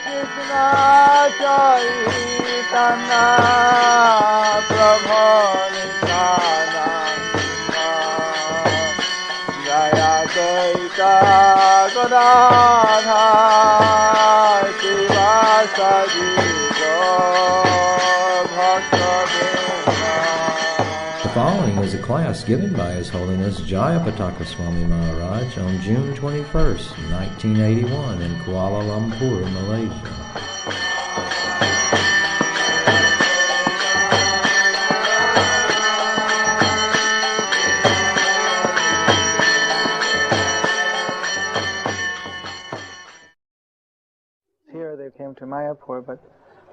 Krishna Chaitanya Prabhu Nityananda Jayapataka Gadadhar Sivasadi The following is a class given by His Holiness Jayapatākā Swami Maharaj on June 21st, 1981 in Kuala Lumpur, Malaysia. Here they came to Mayapur, but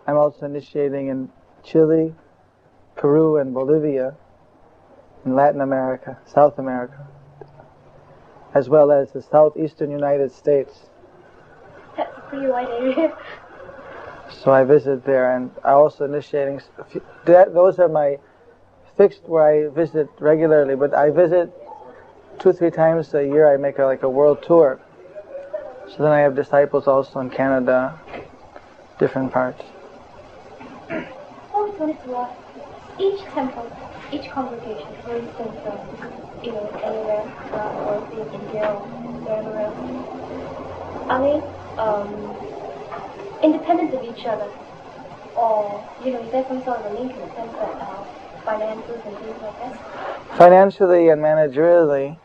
I'm also initiating in Chile, Peru, and Bolivia, in Latin America, South America, as well as the southeastern United States. That's a pretty wide area. So I visit there, and I'm also initiating a few, those are my fixed where I visit regularly, but I visit 2-3 times a year. I make a world tour. So then I have disciples also in Canada, different parts. I always wanted to ask, each temple, each congregation, for instance, anywhere, or say in India or wherever else, are they independent of each other? Or, is there some sort of a link in the sense that finances and things like that? Financially and managerially,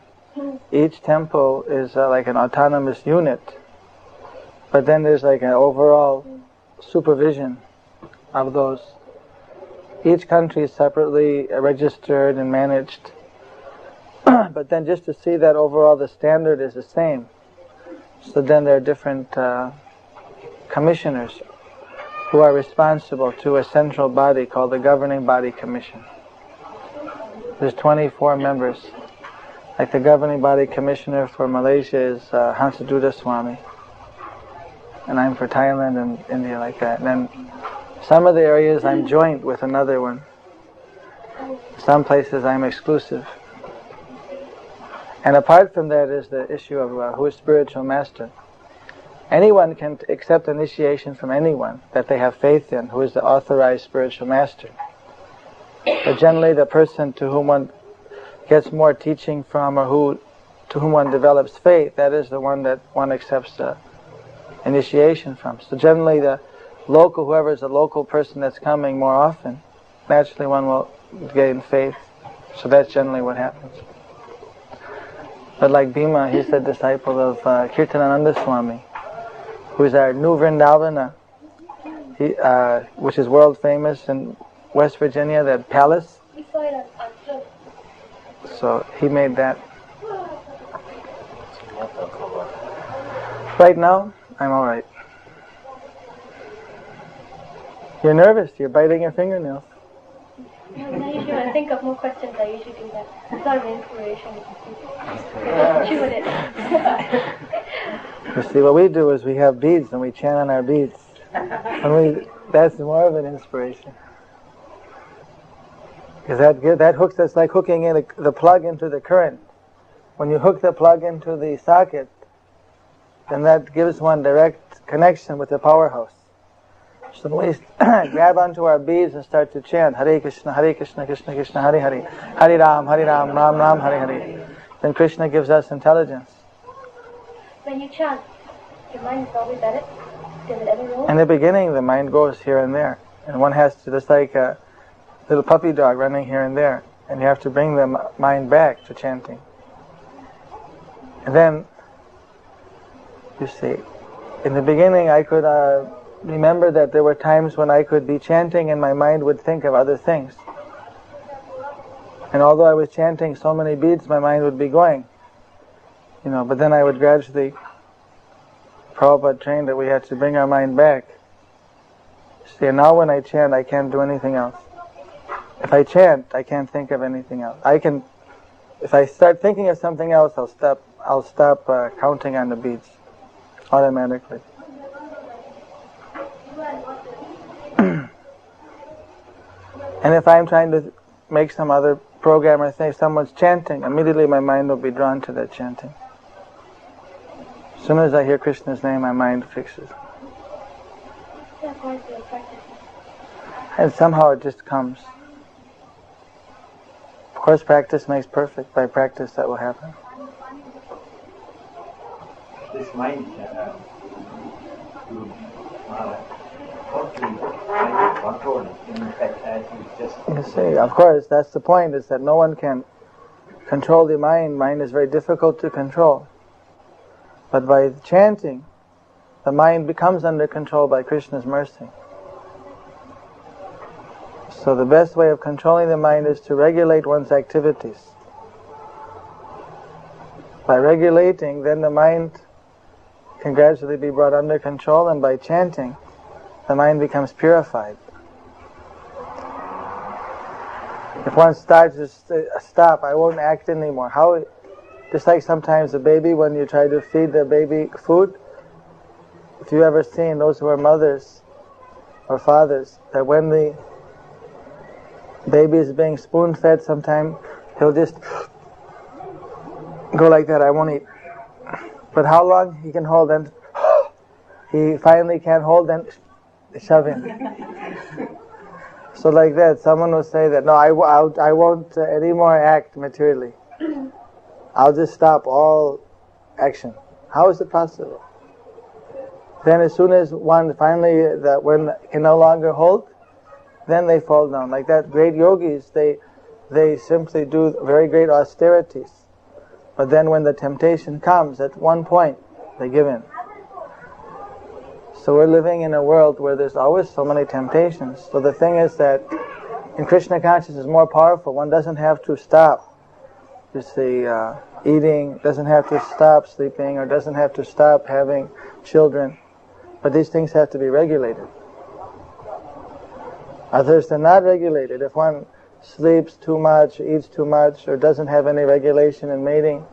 each temple is like an autonomous unit, but then there's like an overall supervision of those. Each country is separately registered and managed, but then just to see that overall the standard is the same. So then there are different commissioners who are responsible to a central body called the Governing Body Commission. There's 24 members. Like the Governing Body Commissioner for Malaysia is Hansaduta Swami, and I'm for Thailand and India like that. And then some of the areas I'm joint with another one. Some places I'm exclusive. And apart from that is the issue of who is spiritual master. Anyone can accept initiation from anyone that they have faith in, who is the authorized spiritual master. But generally the person to whom one gets more teaching from, or to whom one develops faith, that is the one that one accepts initiation from. So generally the local, whoever is the local person that's coming more often, naturally one will gain faith. So that's generally what happens. But like Bhima, he's the disciple of Kirtanananda Swami, who is our new Vrindavana, which is world famous in West Virginia, that palace. We saw it on film. So he made that. Right now, I'm alright. You're nervous, you're biting your fingernails. Now usually when I think of more questions, I usually do that. It's not an inspiration. Chew with it. You see, what we do is we have beads and we chant on our beads. That's more of an inspiration. Because that hooks, that's like hooking in the plug into the current. When you hook the plug into the socket, then that gives one direct connection with the powerhouse. So we grab onto our beads and start to chant Hare Krishna, Krishna Krishna, Hare Hare, Hare Ram, Ram Ram, Hare Hare. Then Krishna gives us intelligence. When you chant, your mind is always at it? Does it ever roll? In the beginning, the mind goes here and there. And one has to, just like a little puppy dog running here and there. And you have to bring the mind back to chanting. And then, you see, in the beginning I could remember that there were times when I could be chanting and my mind would think of other things. And although I was chanting so many beads, my mind would be going. But then I would gradually, Prabhupada trained that we had to bring our mind back. See, and now when I chant, I can't do anything else. If I chant, I can't think of anything else. If I start thinking of something else, I'll stop counting on the beads automatically. And if I'm trying to make some other program or thing, someone's chanting, immediately my mind will be drawn to that chanting. As soon as I hear Krishna's name, my mind fixes. And somehow it just comes. Of course, practice makes perfect. By practice, that will happen. This mind control in fact, as you just... You see, of course, that's the point, is that no one can control the mind. Mind is very difficult to control. But by chanting, the mind becomes under control by Krishna's mercy. So the best way of controlling the mind is to regulate one's activities. By regulating, then the mind can gradually be brought under control, and by chanting, the mind becomes purified. If one starts to stop, I won't act anymore. How? Just like sometimes a baby, when you try to feed the baby food, if you ever seen those who are mothers or fathers, that when the baby is being spoon-fed, sometimes he'll just go like that, I won't eat. But how long he can hold, and he finally can't hold, and shove in. So like that, someone will say that, no, I won't anymore act materially. I'll just stop all action. How is it possible? Then as soon as one finally, when can no longer hold, then they fall down. Like that, great yogis, they simply do very great austerities. But then when the temptation comes, at one point, they give in. So we're living in a world where there's always so many temptations. So the thing is that in Krishna consciousness is more powerful. One doesn't have to stop, you see, eating, doesn't have to stop sleeping, or doesn't have to stop having children. But these things have to be regulated. Others, they're not regulated. If one sleeps too much, eats too much, or doesn't have any regulation in mating,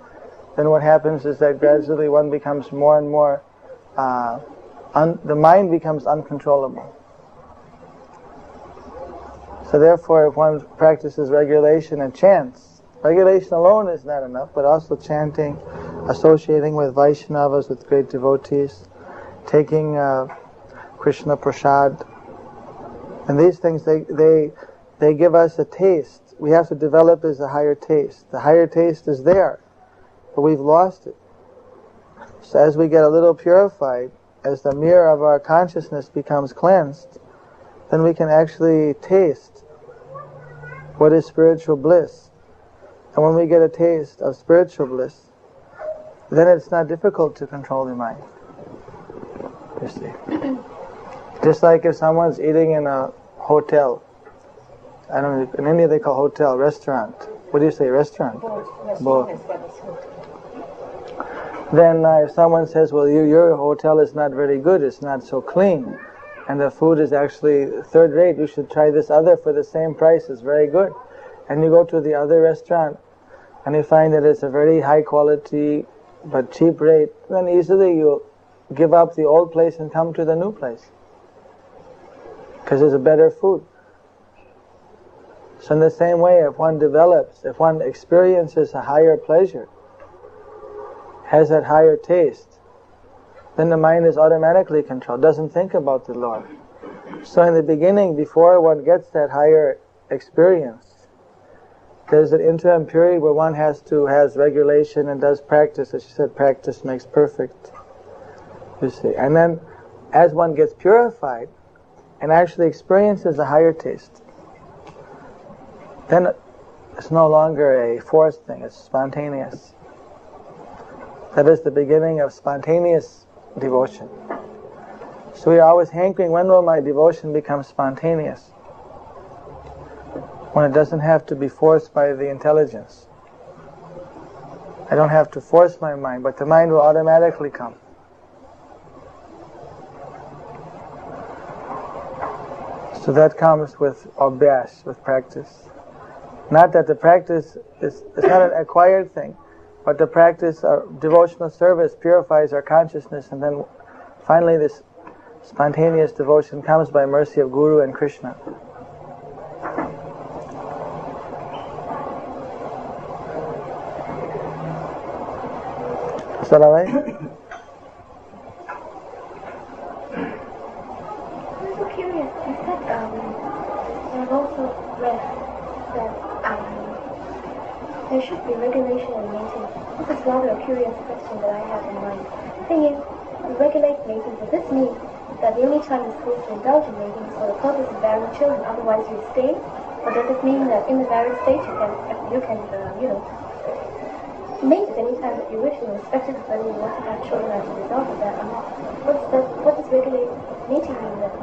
then what happens is that gradually one becomes more and more, the mind becomes uncontrollable. So therefore, if one practices regulation and chants, regulation alone is not enough, but also chanting, associating with Vaishnavas, with great devotees, taking Krishna Prasad, and these things, they give us a taste. We have to develop as a higher taste. The higher taste is there, but we've lost it. So as we get a little purified, as the mirror of our consciousness becomes cleansed, then we can actually taste what is spiritual bliss. And when we get a taste of spiritual bliss, then it's not difficult to control the mind. You see. Just like if someone's eating in a hotel, I don't know, in India they call hotel, restaurant. What do you say, restaurant? Both. Then if someone says, well, your hotel is not very good, it's not so clean, and the food is actually third rate, you should try this other for the same price, it's very good. And you go to the other restaurant, and you find that it's a very high quality, but cheap rate, then easily you'll give up the old place and come to the new place. Because there's a better food. So in the same way, if one develops, if one experiences a higher pleasure, has that higher taste, then the mind is automatically controlled, doesn't think about the Lord. So in the beginning, before one gets that higher experience, there's an interim period where one has regulation and does practice. As she said, practice makes perfect. You see. And then as one gets purified, and actually experiences a higher taste, then it's no longer a forced thing, it's spontaneous. That is the beginning of spontaneous devotion. So we are always hankering, when will my devotion become spontaneous? When it doesn't have to be forced by the intelligence. I don't have to force my mind, but the mind will automatically come. So that comes with abhyas, with practice. Not that the practice it's not an acquired thing, but the practice of devotional service purifies our consciousness, and then finally this spontaneous devotion comes by mercy of Guru and Krishna. Is that alright? the regulation and mating. This is rather a curious question that I have in mind. The thing is, we regulate mating, does this mean that the only time you're supposed to indulge in mating is for the purpose of bearing children, otherwise you abstain? Or does it mean that in the married state you can mate at any time that you wish, and irrespective of whether you want to have children as a result of that or not? What does regulate mating mean then?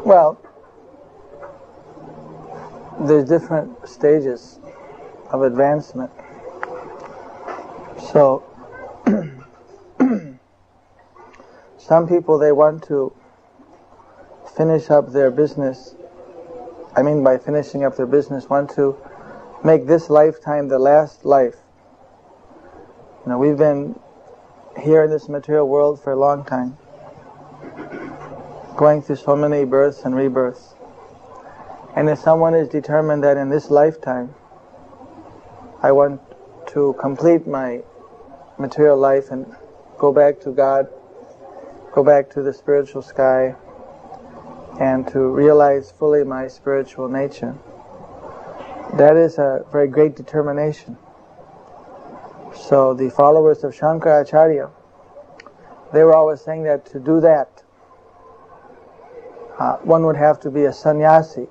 Well, there's different stages of advancement. So, some people, they want to finish up their business. I mean, by finishing up their business, want to make this lifetime the last life. We've been here in this material world for a long time, going through so many births and rebirths. And if someone is determined that in this lifetime I want to complete my material life and go back to God, go back to the spiritual sky, and to realize fully my spiritual nature, that is a very great determination. So the followers of Shankaracharya, they were always saying that to do that, one would have to be a sannyasi,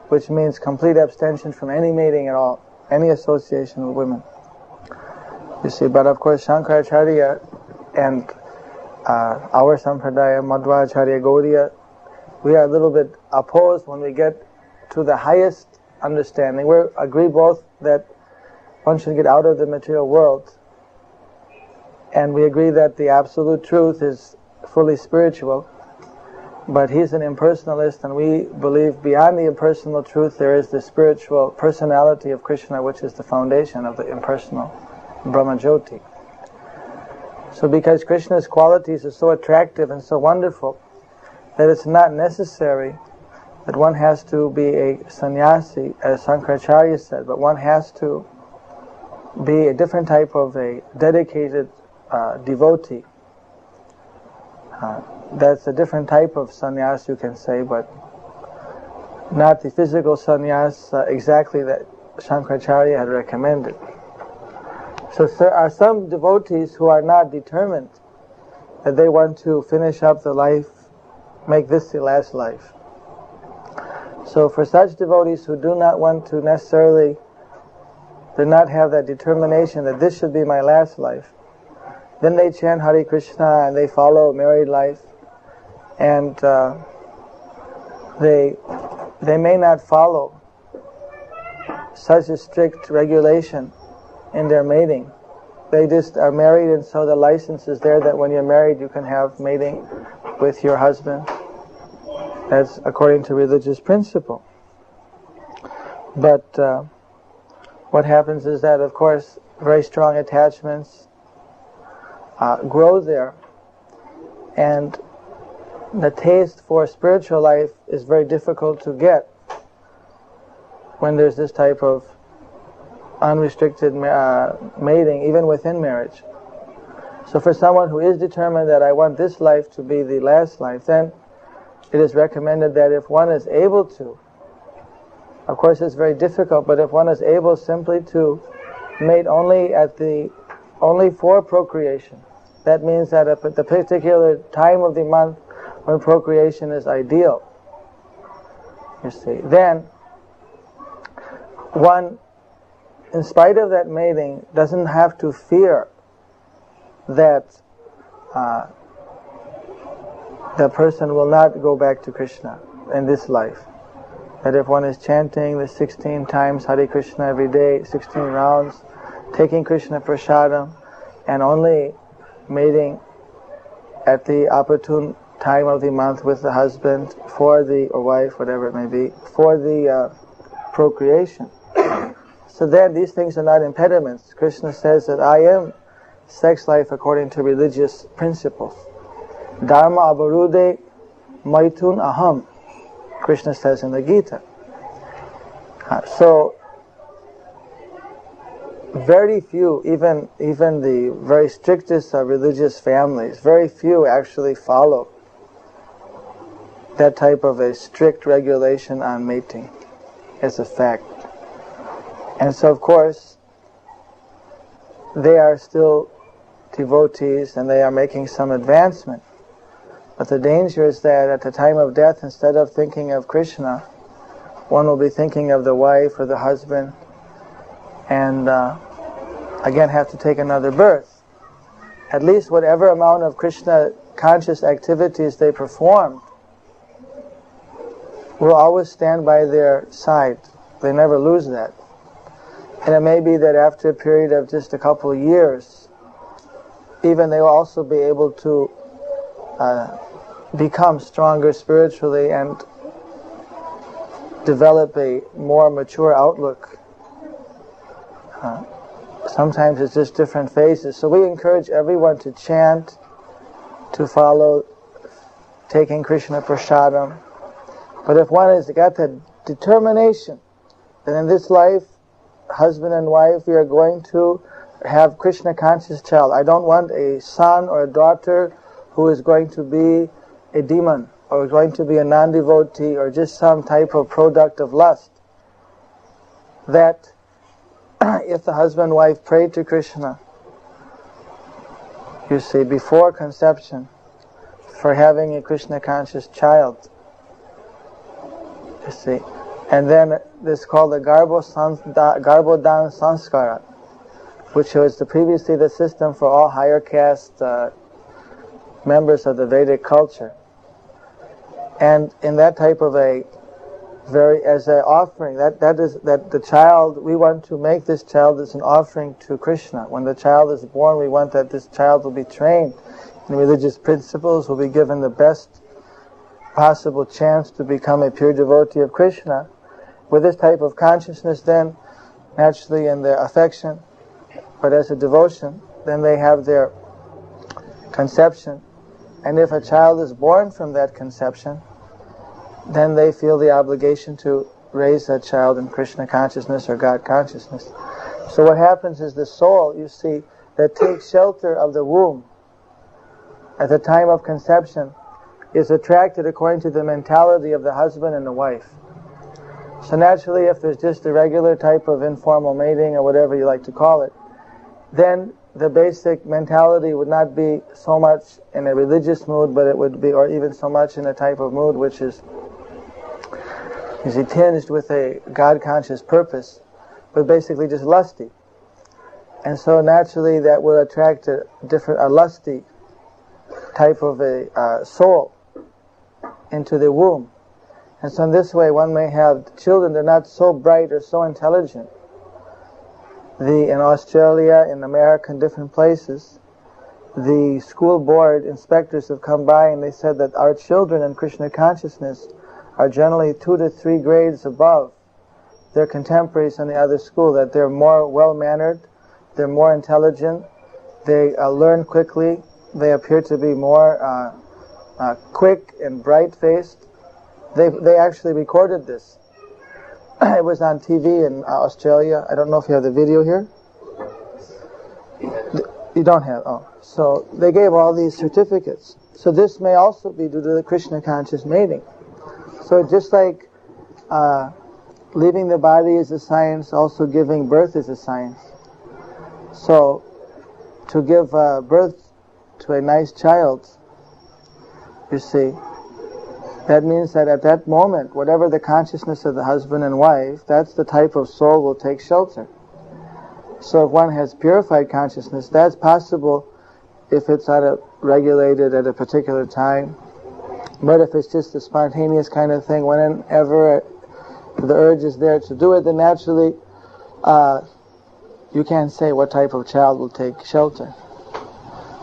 which means complete abstention from any mating at all, any association with women. You see, but of course Shankaracharya and our Sampradaya, Madhvacharya, Gaudiya, we are a little bit opposed when we get to the highest understanding. We agree both that one should get out of the material world, and we agree that the absolute truth is fully spiritual, but he's an impersonalist, and we believe beyond the impersonal truth there is the spiritual personality of Krishna, which is the foundation of the impersonal Brahmajyoti. So because Krishna's qualities are so attractive and so wonderful, that it's not necessary that one has to be a sannyasi, as Shankaracharya said, but one has to be a different type of a dedicated devotee. That's a different type of sannyas, you can say, but not the physical sannyas exactly that Shankaracharya had recommended. So there are some devotees who are not determined that they want to finish up the life, make this the last life. So for such devotees who do not want to necessarily, do not have that determination that this should be my last life, then they chant Hare Krishna and they follow married life, and they may not follow such a strict regulation in their mating. They just are married, and so the license is there that when you're married you can have mating with your husband. That's according to religious principle. But what happens is that, of course, very strong attachments grow there, and the taste for spiritual life is very difficult to get when there's this type of unrestricted mating, even within marriage. So for someone who is determined that I want this life to be the last life, then it is recommended that if one is able to, of course it's very difficult, but if one is able simply to mate only for procreation, that means that at the particular time of the month when procreation is ideal, you see, then one, in spite of that mating, doesn't have to fear that the person will not go back to Krishna in this life. That if one is chanting the 16 times Hare Krishna every day, 16 rounds, taking Krishna prasadam, and only mating at the opportune time of the month with the husband, or wife, whatever it may be, for the procreation. So then these things are not impediments. Krishna says that I am sex life according to religious principles. Dharma avarude maitun aham, Krishna says in the Gita. So very few, even the very strictest of religious families, very few actually follow that type of a strict regulation on mating as a fact. And so, of course, they are still devotees and they are making some advancement. But the danger is that at the time of death, instead of thinking of Krishna, one will be thinking of the wife or the husband, and again have to take another birth. At least whatever amount of Krishna conscious activities they performed will always stand by their side. They never lose that. And it may be that after a period of just a couple of years, even they will also be able to become stronger spiritually and develop a more mature outlook. Sometimes it's just different phases. So we encourage everyone to chant, to follow taking Krishna prasadam. But if one has got that determination that in this life, husband and wife, we are going to have Krishna conscious child. I don't want a son or a daughter who is going to be a demon or going to be a non-devotee or just some type of product of lust. That if the husband and wife pray to Krishna, you see, before conception, for having a Krishna conscious child, you see, and then this is called the Garbhodan Sanskara, which was previously the system for all higher caste members of the Vedic culture. And in that type of as an offering, that the child, we want to make this child as an offering to Krishna. When the child is born, we want that this child will be trained in religious principles, will be given the best possible chance to become a pure devotee of Krishna. With this type of consciousness, then, naturally in their affection, but as a devotion, then they have their conception. And if a child is born from that conception, then they feel the obligation to raise that child in Krishna consciousness or God consciousness. So what happens is the soul, you see, that takes shelter of the womb at the time of conception is attracted according to the mentality of the husband and the wife. So naturally, if there's just a regular type of informal mating or whatever you like to call it, then the basic mentality would not be so much in a religious mood, but it would be, or even so much in a type of mood which is tinged with a God-conscious purpose, but basically just lusty. And so naturally that will attract a lusty type of a soul into the womb. And so in this way one may have children that are not so bright or so intelligent. In Australia, in America, in different places, the school board inspectors have come by and they said that our children in Krishna consciousness are generally 2 to 3 grades above their contemporaries in the other school, that they're more well-mannered, they're more intelligent, they learn quickly, they appear to be more quick and bright-faced. They actually recorded this. It was on TV in Australia. I don't know if you have the video here. You don't have, So they gave all these certificates. So this may also be due to the Krishna conscious mating. So just like leaving the body is a science, also giving birth is a science. So to give birth to a nice child, you see, that means that at that moment, whatever the consciousness of the husband and wife, that's the type of soul will take shelter. So if one has purified consciousness, that's possible if it's regulated at a particular time. But if it's just a spontaneous kind of thing, whenever the urge is there to do it, then naturally you can't say what type of child will take shelter.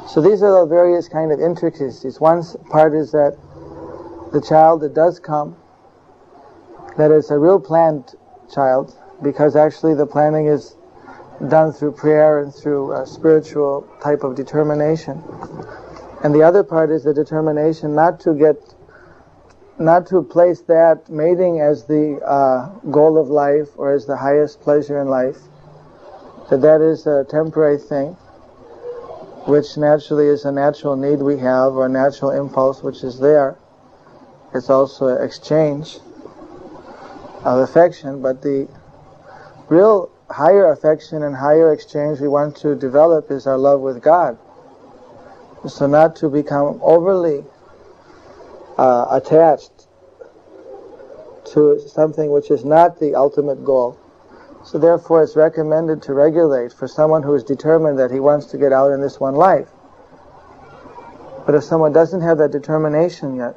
So these are the various kind of intricacies. One part is that the child that does come, that is a real planned child, because actually the planning is done through prayer and through a spiritual type of determination. And the other part is the determination not to place that mating as the goal of life or as the highest pleasure in life, that is a temporary thing, which naturally is a natural need we have, or a natural impulse which is there. It's also an exchange of affection, but the real higher affection and higher exchange we want to develop is our love with God. So not to become overly attached to something which is not the ultimate goal. So therefore it's recommended to regulate for someone who is determined that he wants to get out in this one life. But if someone doesn't have that determination yet,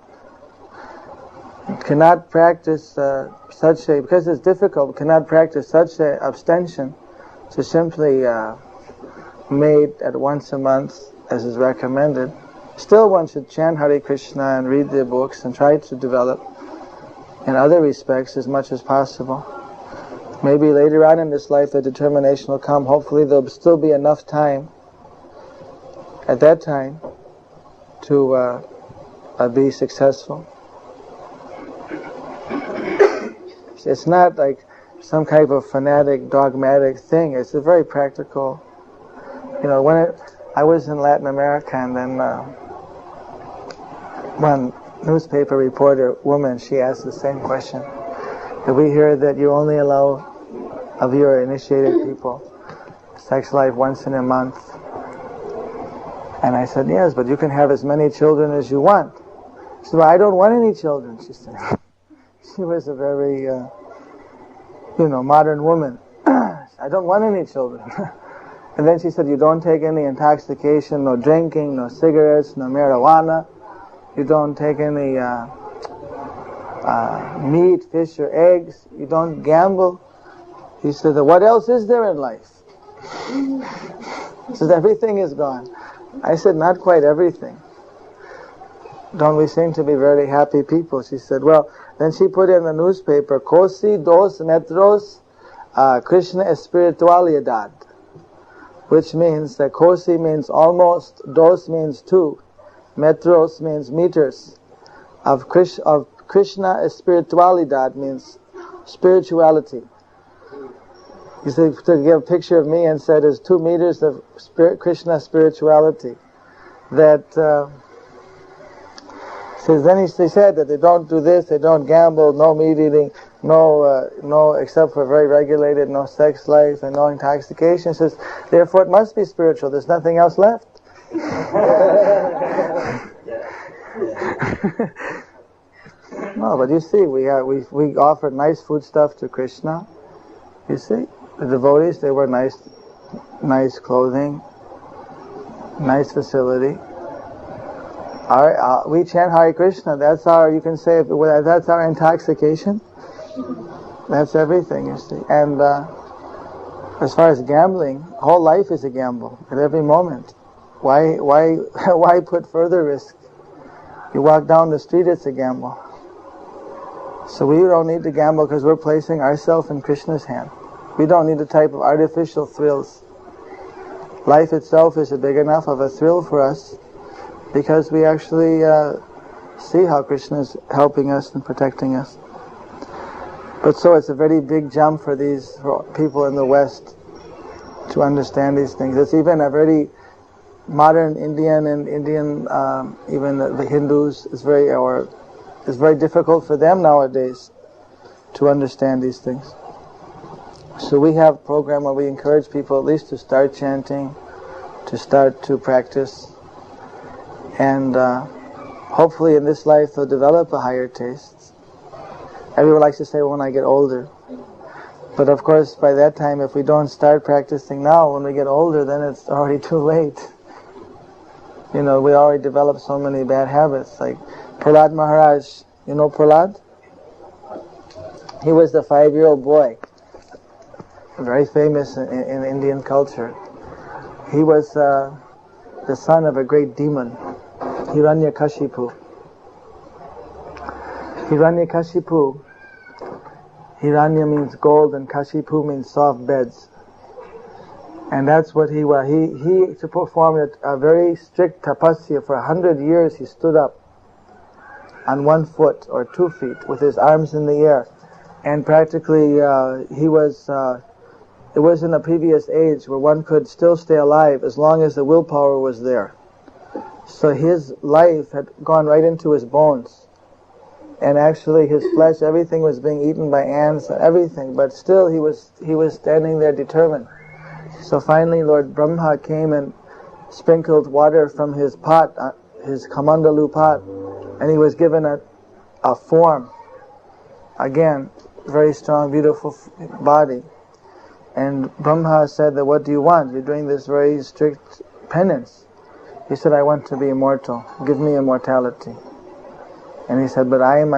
cannot practice because it's difficult, cannot practice such a abstention to simply made at once a month as is recommended. Still one should chant Hare Krishna and read the books and try to develop in other respects as much as possible. Maybe later on in this life the determination will come. Hopefully there will still be enough time at that time to be successful. It's not like some kind of fanatic, dogmatic thing. It's a very practical. When I was in Latin America, and then one newspaper reporter woman, she asked the same question. Did we hear that you only allow of your initiated people sex life once in a month? And I said, yes, but you can have as many children as you want. She said, well, I don't want any children, she said. She was a very, modern woman. I don't want any children. And then she said, you don't take any intoxication, no drinking, no cigarettes, no marijuana. You don't take any meat, fish, or eggs. You don't gamble. He said, what else is there in life? He said, everything is gone. I said, not quite everything. Don't we seem to be very happy people? She said, well, then she put in the newspaper, Kosi dos metros Krishna espiritualidad, which means that Kosi means almost, dos means 2, metros means meters. Of Krishna espiritualidad means spirituality. He said, to give a picture of me and said, there's 2 meters of Krishna spirituality. That says, then he said that they don't do this, they don't gamble, no meat eating, no except for very regulated, no sex life and no intoxication. He says, therefore it must be spiritual. There's nothing else left. No, but you see, we offered nice foodstuff to Krishna. You see, the devotees, they wear nice clothing, nice facility. We chant Hare Krishna. That's our, you can say, that's our intoxication. That's everything, you see. And as far as gambling, whole life is a gamble at every moment. Why put further risk? You walk down the street, it's a gamble. So we don't need to gamble because we're placing ourselves in Krishna's hand. We don't need the type of artificial thrills. Life itself is big enough of a thrill for us because we actually see how Krishna is helping us and protecting us. But so it's a very big jump for people in the West to understand these things. It's even a very modern Indian, even the Hindus, it's very difficult for them nowadays to understand these things. So we have a program where we encourage people at least to start chanting, to start to practice, and hopefully in this life they'll develop a higher taste. Everyone likes to say, when I get older. But of course, by that time, if we don't start practicing now, when we get older, then it's already too late. We already developed so many bad habits. Like Prahlad Maharaj, you know Prahlad? He was the 5-year-old boy, very famous in Indian culture. He was the son of a great demon, Hiranyakashipu. Hiranya means gold and Kashipu means soft beds. And that's what he was. He to perform a very strict tapasya for 100 years. He stood up on 1 foot or 2 feet with his arms in the air. And practically it was in a previous age where one could still stay alive as long as the willpower was there. So his life had gone right into his bones. and actually his flesh, everything was being eaten by ants and everything, but still he was standing there determined. So finally Lord Brahma came and sprinkled water from his pot, his kamandalu pot, and he was given a form. Again, very strong, beautiful body. And Brahma said that, what do you want? You're doing this very strict penance. He said, I want to be immortal. Give me immortality. And he said, but I am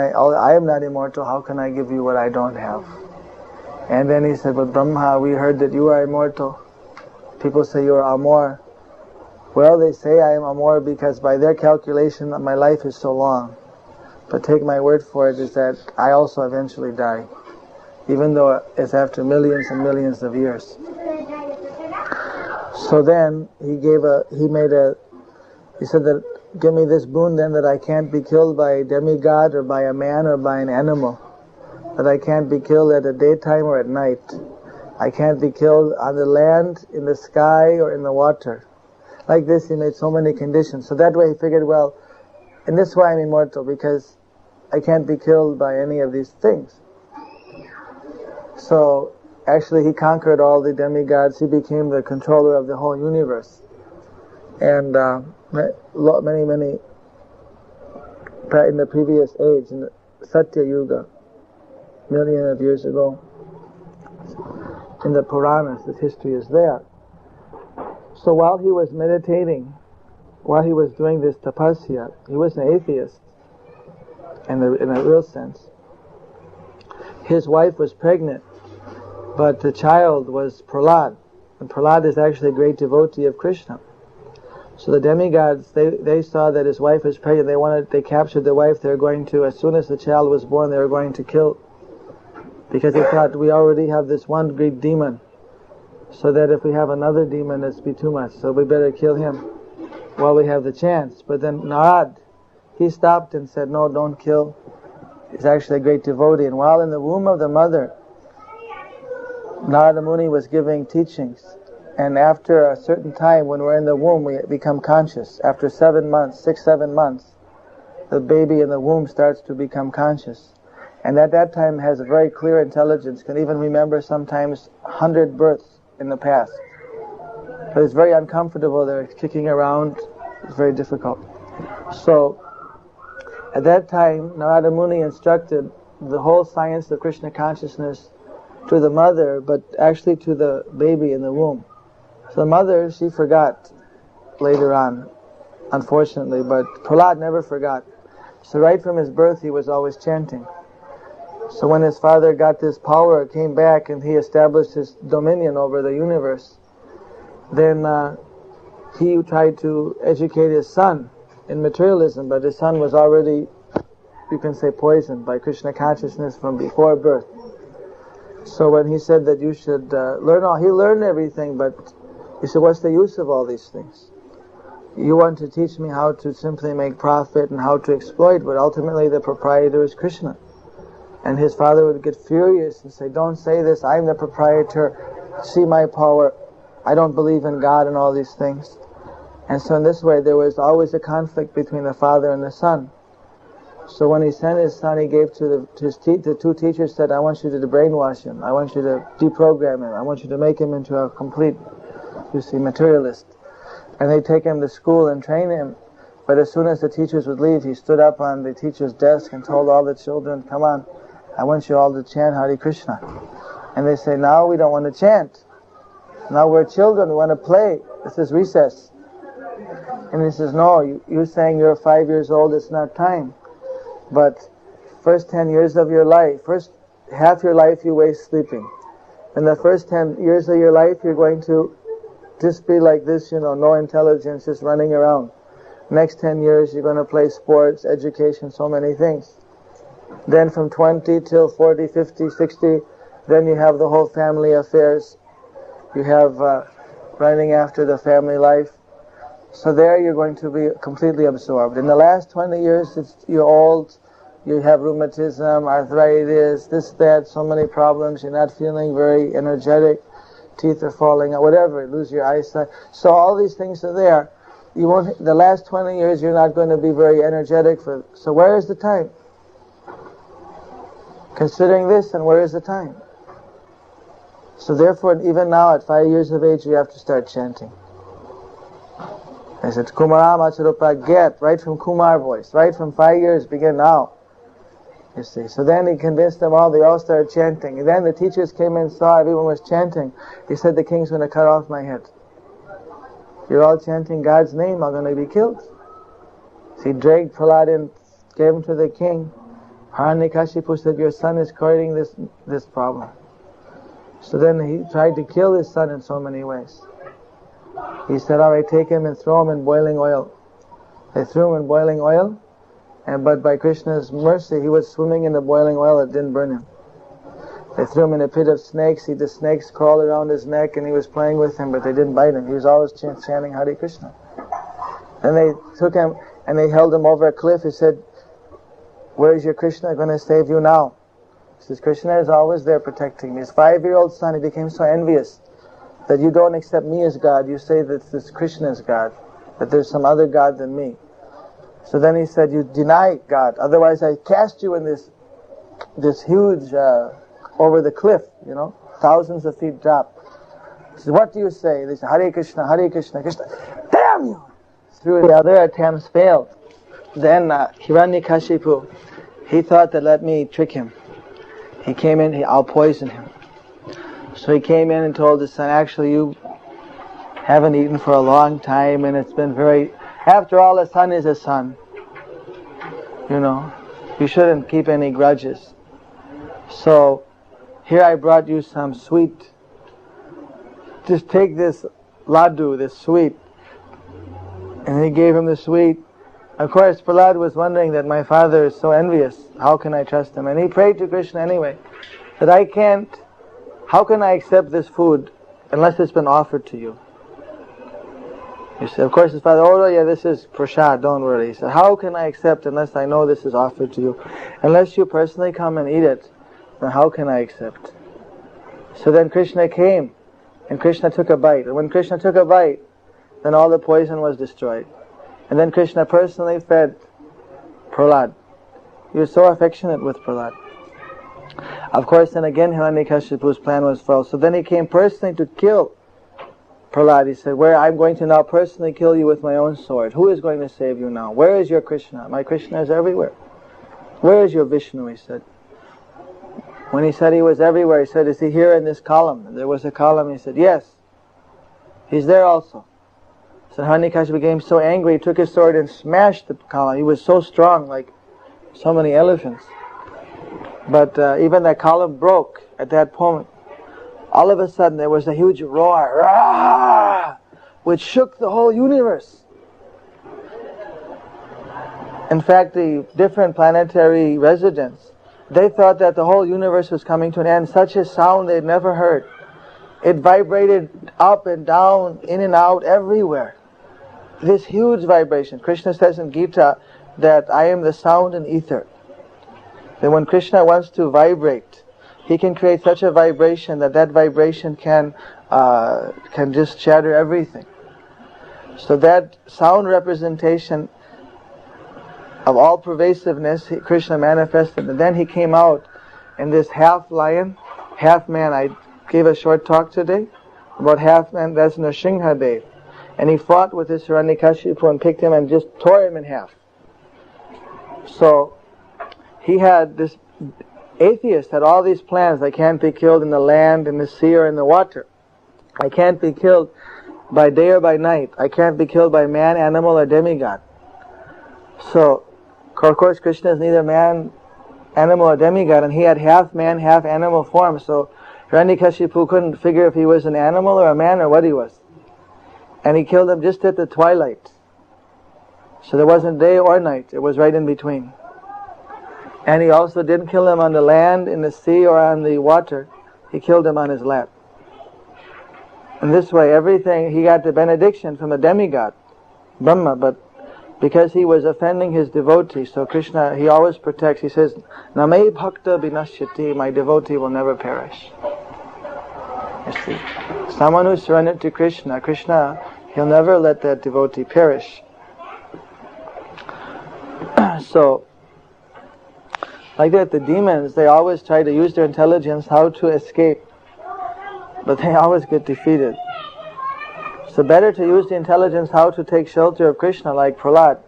not immortal. How can I give you what I don't have? And then he said, but Brahma, we heard that you are immortal. People say you are Amor. Well, they say I am Amor because by their calculation my life is so long. But take my word for it, is that I also eventually die, even though it's after millions and millions of years. So then he said that, give me this boon then, that I can't be killed by a demigod or by a man or by an animal. That I can't be killed at the daytime or at night. I can't be killed on the land, in the sky, or in the water. Like this, he made so many conditions. So that way he figured, well, in this way I'm immortal, because I can't be killed by any of these things. So actually he conquered all the demigods. He became the controller of the whole universe. And many in the previous age, in the Satya Yuga, million of years ago, in the Puranas, this history is there. So while he was meditating, while he was doing this tapasya, he was an atheist in a real sense. His wife was pregnant, but the child was Prahlad, and Prahlad is actually a great devotee of Krishna. So the demigods, they saw that his wife was pregnant. They captured the wife. They were going to, as soon as the child was born, they were going to kill, because they thought, we already have this one great demon, so that if we have another demon, it's be too much. So we better kill him while we have the chance. But then Narad, he stopped and said, no, don't kill. He's actually a great devotee. And while in the womb of the mother, Narada Muni was giving teachings. And after a certain time, when we're in the womb, we become conscious. After 7 months, 6-7 months, the baby in the womb starts to become conscious. And at that time has a very clear intelligence, can even remember sometimes 100 births in the past. But it's very uncomfortable. They're kicking around. It's very difficult. So, at that time, Narada Muni instructed the whole science of Krishna consciousness to the mother, but actually to the baby in the womb. So the mother, she forgot later on, unfortunately, but Prahlad never forgot. So right from his birth, he was always chanting. So when his father got this power, came back, and he established his dominion over the universe, then he tried to educate his son in materialism, but his son was already, you can say, poisoned by Krishna consciousness from before birth. So when he said that you should he learned everything, but he said, what's the use of all these things? You want to teach me how to simply make profit and how to exploit, but ultimately the proprietor is Krishna. And his father would get furious and say, don't say this, I'm the proprietor, see my power, I don't believe in God and all these things. And so in this way there was always a conflict between the father and the son. So when he sent his son, he gave to the two teachers, said, I want you to brainwash him, I want you to deprogram him, I want you to make him into a complete, materialist. And they take him to school and train him. But as soon as the teachers would leave, he stood up on the teacher's desk and told all the children, come on, I want you all to chant Hare Krishna. And they say, now we don't want to chant. Now we're children, we want to play. This is recess. And he says, no, you're saying you're 5 years old, it's not time. But first 10 years of your life, first half your life you waste sleeping. In the first 10 years of your life, you're going to just be like this, no intelligence, just running around. Next 10 years, you're going to play sports, education, so many things. Then from 20 till 40, 50, 60, then you have the whole family affairs. You have running after the family life. So there you're going to be completely absorbed. In the last 20 years, you're old, you have rheumatism, arthritis, this, that, so many problems, you're not feeling very energetic, teeth are falling out, whatever, lose your eyesight. So all these things are there. The last 20 years you're not going to be very energetic for. So where is the time? Considering this, and where is the time? So therefore, even now at 5 years of age, you have to start chanting. I said, Kumarama Charupa, get, right from Kumar voice, right from 5 years, begin now. You see. So then he convinced them all, they all started chanting. And then the teachers came in and saw everyone was chanting. He said, the king's going to cut off my head. You're all chanting God's name, I'm going to be killed. So he dragged Prahlad in, gave him to the king. Hiranyakashipu said, your son is creating this problem. So then he tried to kill his son in so many ways. He said, alright, take him and throw him in boiling oil. They threw him in boiling oil, but by Krishna's mercy, he was swimming in the boiling oil, it didn't burn him. They threw him in a pit of snakes, the snakes crawled around his neck and he was playing with him, but they didn't bite him. He was always chanting Hare Krishna. Then they took him and they held him over a cliff. He said, where is your Krishna going to save you now? He says, Krishna is always there protecting me. His 5-year-old son, he became so envious that you don't accept me as God. You say that this Krishna is God, that there's some other God than me. So then he said, you deny God, otherwise I cast you in this huge, over the cliff, thousands of feet drop. He said, what do you say? They said, Hare Krishna, Krishna. Damn you! Through the other attempts failed. Then Hiranyakashipu, he thought that let me trick him. He came in, I'll poison him. So he came in and told his son, actually you haven't eaten for a long time and it's been after all, a son is a son. You shouldn't keep any grudges. So here I brought you some sweet. Just take this laddu, this sweet. And he gave him the sweet. Of course, Prahlad was wondering that my father is so envious. How can I trust him? And he prayed to Krishna anyway. That how can I accept this food unless it's been offered to you? He said, of course his father, oh yeah, this is prasad, don't worry. He said, how can I accept unless I know this is offered to you? Unless you personally come and eat it, then how can I accept? So then Krishna came, and Krishna took a bite. And when Krishna took a bite, then all the poison was destroyed. And then Krishna personally fed Prahlad. He was so affectionate with Prahlad. Of course, then again Hiranyakashipu's plan was false. So then he came personally to kill Prahlad. He said, I'm going to now personally kill you with my own sword. Who is going to save you now? Where is your Krishna? My Krishna is everywhere. Where is your Vishnu? He said. When he said he was everywhere, he said, is he here in this column? And there was a column. He said, yes. He's there also. So Hiranyakashipu became so angry, he took his sword and smashed the column. He was so strong, like so many elephants. But even that column broke at that moment. All of a sudden there was a huge roar, Rah! Which shook the whole universe. In fact, the different planetary residents, they thought that the whole universe was coming to an end. Such a sound they'd never heard. It vibrated up and down, in and out, everywhere. This huge vibration. Krishna says in Gita that I am the sound and ether. That when Krishna wants to vibrate, he can create such a vibration that vibration can just shatter everything. So that sound representation of all pervasiveness, Krishna manifested. And then he came out in this half lion, half man. I gave a short talk today about half man, that's Nrsimha Dev. And he fought with this Hiranyakashipu and picked him and just tore him in half. So he had this atheist had all these plans. I can't be killed in the land, in the sea, or in the water. I can't be killed by day or by night. I can't be killed by man, animal, or demigod. So, of course, Krishna is neither man, animal, or demigod, and he had half man, half animal form. So Hiranyakashipu couldn't figure if he was an animal or a man or what he was. And he killed him just at the twilight. So there wasn't day or night. It was right in between. And he also didn't kill him on the land, in the sea, or on the water. He killed him on his lap. And this way, everything, he got the benediction from a demigod, Brahma, but because he was offending his devotee, so Krishna, he always protects. He says, Name bhakta binashyati, my devotee will never perish. You see, someone who surrendered to Krishna, he'll never let that devotee perish. So, Like that, the demons, they always try to use their intelligence how to escape, but they always get defeated. So better to use the intelligence how to take shelter of Krishna, like Prahlad.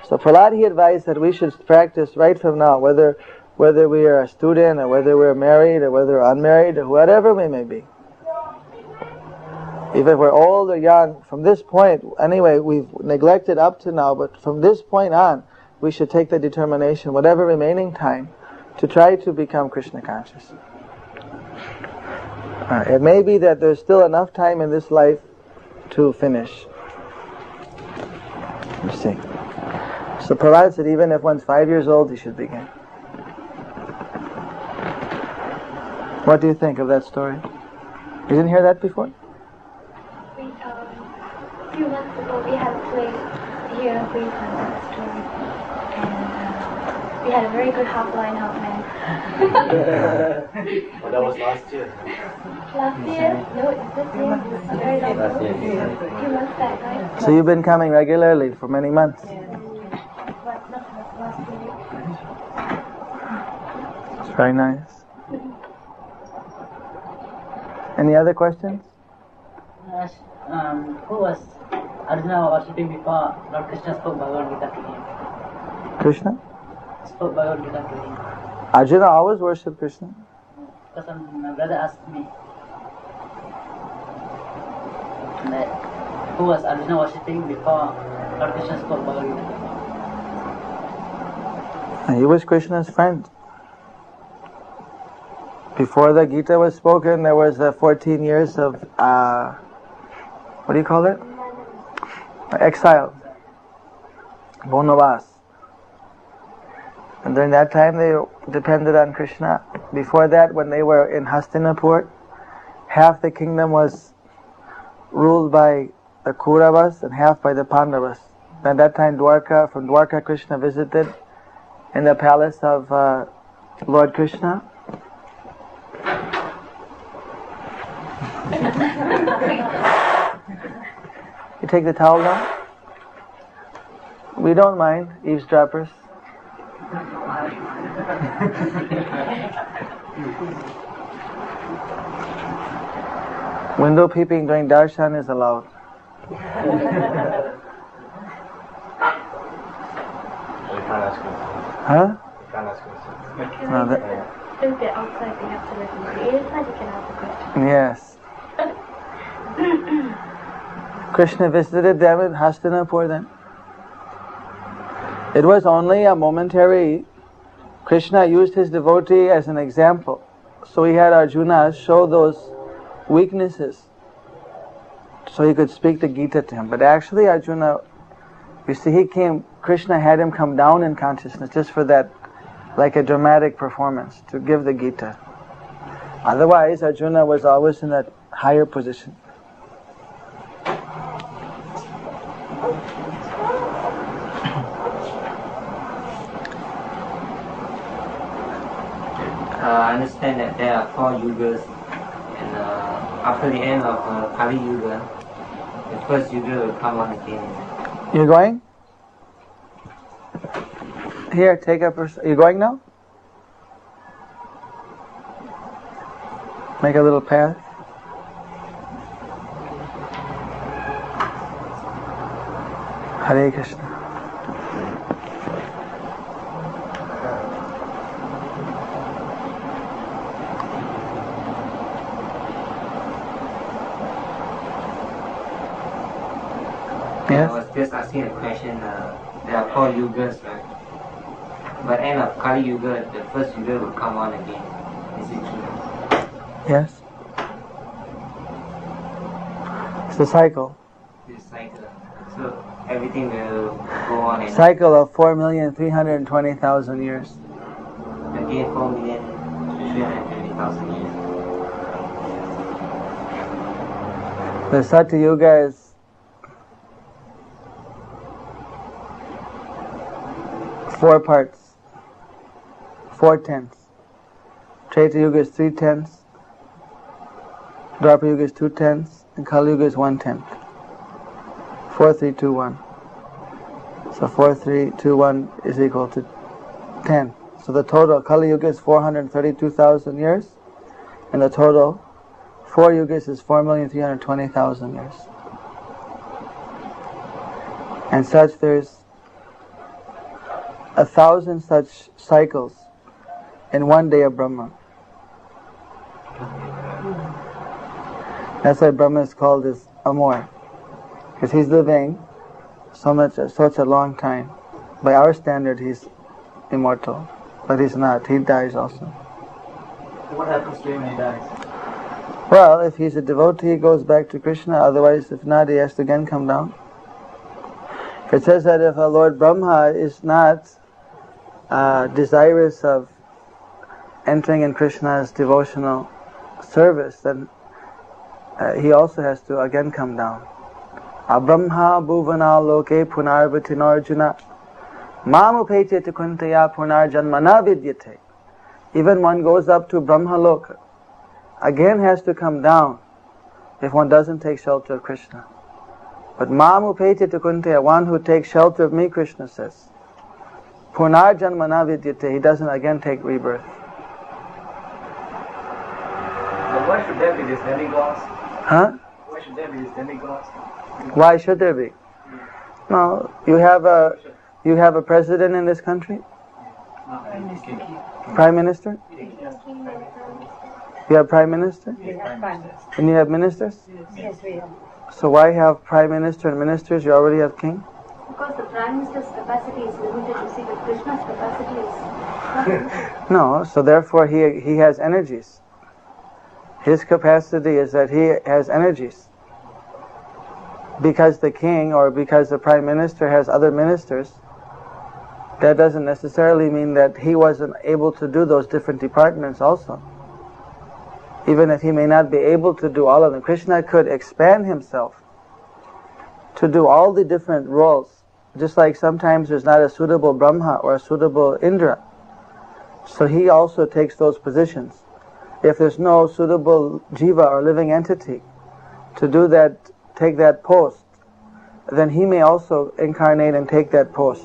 So Prahlad, he advised that we should practice right from now, whether we are a student, or whether we're married, or whether we're unmarried, or whatever we may be. Even if we're old or young, from this point, anyway, we've neglected up to now, but from this point on, we should take the determination, whatever remaining time, to try to become Krishna conscious. It may be that there's still enough time in this life to finish. You see. So Prahlad said even if one's 5 years old, he should begin. What do you think of that story? You didn't hear that before? A few months ago we had a play here in Queensland, that story. And we had a very good half line, half man. Well, that was last year. Last year? No, it's this year. A very long ago. A few months back, right? So you've been coming regularly for many months? But not last year. It's very nice. Any other questions? Who was Arjuna worshipping before Lord Krishna spoke Bhagavad Gita to him? Krishna? Spoke Bhagavad Gita to him. Arjuna always worshipped Krishna. Because my brother asked me that who was Arjuna worshipping before Lord Krishna spoke Bhagavad Gita? He was Krishna's friend. Before the Gita was spoken, there was 14 years of, what do you call it? Exile. Bonavas. And during that time they depended on Krishna. Before that, when they were in Hastinapur, half the kingdom was ruled by the Kauravas and half by the Pandavas. At that time, from Dwarka, Krishna visited in the palace of Lord Krishna. You take the towel down? We don't mind, eavesdroppers. Window peeping during darshan is allowed. You can't ask questions. Huh? You can't ask questions. No, Since they're outside, they have to listen. If you're inside, you can ask a question. yes. Krishna visited them in Hastinapur then. It was only a momentary. Krishna used his devotee as an example. So he had Arjuna show those weaknesses so he could speak the Gita to him. But actually Arjuna, you see, Krishna had him come down in consciousness just for that, like a dramatic performance, to give the Gita. Otherwise Arjuna was always in that higher position. I understand that there are 4 yugas, and after the end of Kali Yuga, the first yuga will come on again. You're going? Here, take up. You're going now? Make a little path. Hare Krishna. Yes? I was just asking a question. There are 4 yugas, right? But end of Kali Yuga, the first yuga will come on again. Is it true? Yes. It's a cycle. This cycle. So everything will go on and Cycle of 4,320,000 years. again 4,320,000 years. The Satya Yuga is 4 parts, 4/10. Treta Yuga is 3/10. Dwapara Yuga is 2/10, and Kali Yuga is 1/10. 4, 3, 2, 1. So 4, 3, 2, 1 is equal to 10. So the total Kali Yuga is 432,000 years, and the total 4 yugas is 4,320,000 years. And such there's 1,000 such cycles in one day of Brahma. That's why Brahma is called as Amor, because he's living such a long time. By our standard, he's immortal, but he's not. He dies also. What happens to him when he dies? Well, if he's a devotee, he goes back to Krishna. Otherwise, if not, he has to again come down. It says that if a Lord Brahma is not desirous of entering in Krishna's devotional service, then he also has to again come down. Abrahma bhuvana loke punarvatinarjuna mamupete tukuntaya punarjanmana vidyate. Even one goes up to Brahma Loka, again has to come down if one doesn't take shelter of Krishna. But mamupete tukuntaya, one who takes shelter of me, Krishna says, punarjanmana vidyate, he doesn't again take rebirth. But why should there be these demigods? Huh? Why should there be these demigods? Why should there be? No, you have a president in this country? Prime Minister? You have Prime Minister? And you have ministers? Yes, we have. So why have Prime Minister and ministers? You already have king? Because the Prime Minister's capacity is limited, you see, but Krishna's capacity is... No, so therefore he has energies. His capacity is that he has energies. Because the king or because the Prime Minister has other ministers, that doesn't necessarily mean that he wasn't able to do those different departments also. Even if he may not be able to do all of them, Krishna could expand himself to do all the different roles. Just like sometimes there's not a suitable Brahma or a suitable Indra. So he also takes those positions. If there's no suitable jiva or living entity to do that, take that post, then he may also incarnate and take that post.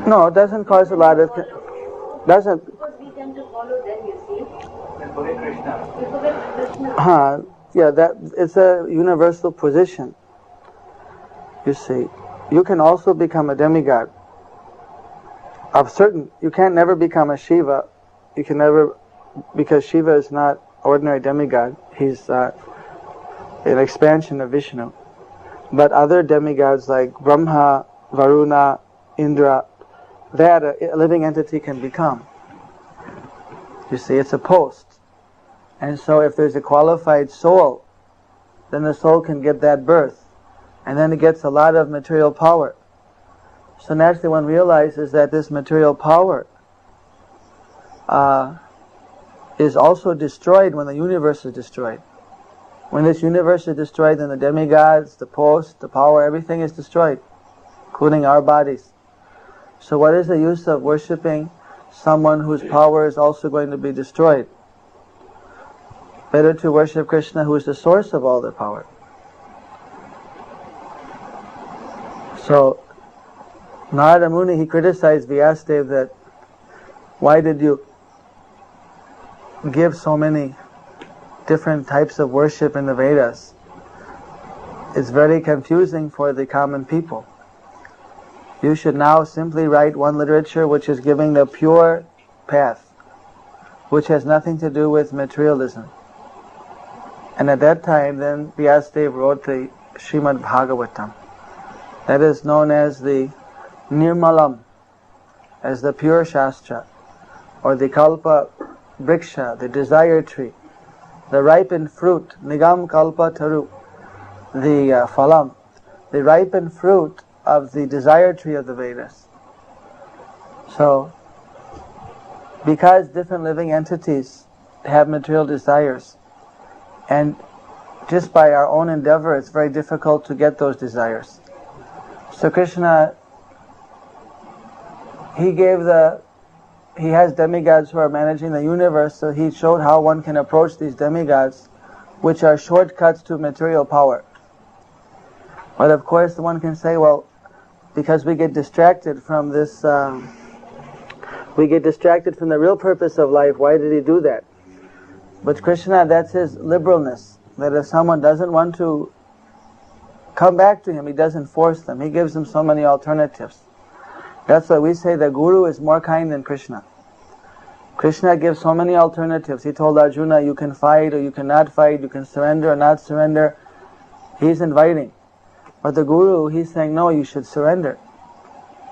No, it doesn't cause a lot of... Doesn't... Because we tend to follow them, you see. We forget Krishna. We forget Krishna. Yeah, that it's a universal position. You see, you can also become a demigod. You can never become a Shiva. You can never, because Shiva is not ordinary demigod. He's an expansion of Vishnu. But other demigods like Brahma, Varuna, Indra, that a living entity can become. You see, it's a post. And so if there's a qualified soul, then the soul can get that birth. And then it gets a lot of material power. So naturally one realizes that this material power is also destroyed when the universe is destroyed. When this universe is destroyed, then the demigods, the post, the power, everything is destroyed, including our bodies. So what is the use of worshipping someone whose power is also going to be destroyed? Better to worship Krishna, who is the source of all the power. So Narada Muni, he criticized Vyasadeva that why did you give so many different types of worship in the Vedas? It's very confusing for the common people. You should now simply write one literature which is giving the pure path, which has nothing to do with materialism. And at that time, then Vyasadeva wrote the Srimad Bhagavatam. That is known as the Nirmalam, as the pure Shastra, or the Kalpa Vriksha, the desire tree, the ripened fruit, Nigam Kalpa Taru, the Phalam, the ripened fruit of the desire tree of the Vedas. So, because different living entities have material desires, and just by our own endeavor, it's very difficult to get those desires. So Krishna, He has demigods who are managing the universe, so He showed how one can approach these demigods, which are shortcuts to material power. But of course one can say, well, because we get distracted from this, we get distracted from the real purpose of life. Why did he do that? But Krishna, that's his liberalness, that if someone doesn't want to come back to him, he doesn't force them. He gives them so many alternatives. That's why we say the Guru is more kind than Krishna. Krishna gives so many alternatives. He told Arjuna, you can fight or you cannot fight, you can surrender or not surrender. He's inviting. But the Guru, he's saying, no, you should surrender.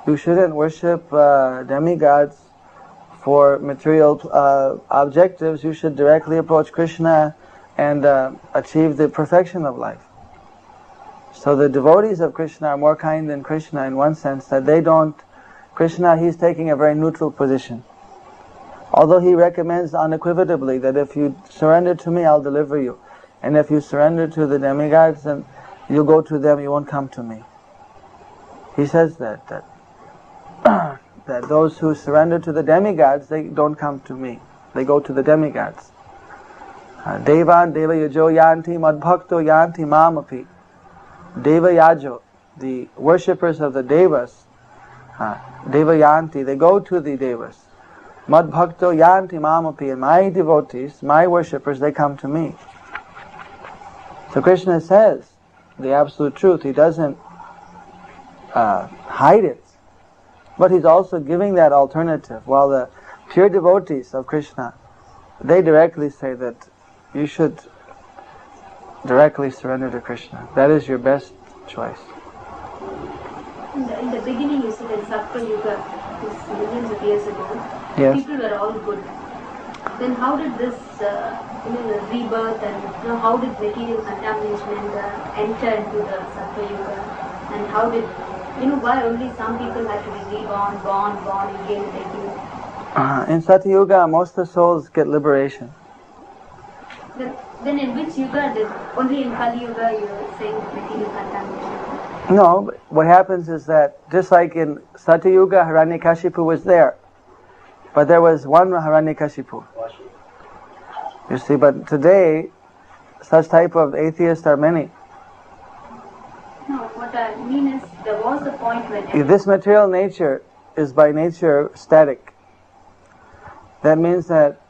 You shouldn't worship demigods for material objectives. You should directly approach Krishna and achieve the perfection of life. So the devotees of Krishna are more kind than Krishna in one sense, that they don't... Krishna, he's taking a very neutral position. Although he recommends unequivocally that if you surrender to me, I'll deliver you. And if you surrender to the demigods, then you'll go to them, you won't come to me. He says that those who surrender to the demigods, they don't come to me. They go to the demigods. Devan deva yajo yanti madbhakto yanti mamapi. Deva yajo, the worshippers of the devas, deva yanti, they go to the devas. Madbhakto yanti mamapi, and my devotees, my worshippers, they come to me. So Krishna says the absolute truth. He doesn't hide it. But he's also giving that alternative. While the pure devotees of Krishna, they directly say that you should directly surrender to Krishna. That is your best choice. In the beginning, you said in Sattva Yuga, millions of years ago, Yes. people were all good. Then how did this, the rebirth and how did material contamination enter into the Sattva Yuga? And how did, why only some people had to be reborn, born again and again? In Sattva Yuga, most of the souls get liberation. Then in which Yuga did, only in Kali Yuga you were saying material contamination? No, but what happens is that just like in Sattva Yuga, Hiranyakashipu was there. But there was one Hiranyakashipu. You see, but today, such type of atheists are many. No, what I mean is, there was a point when... This material nature is by nature static. That means that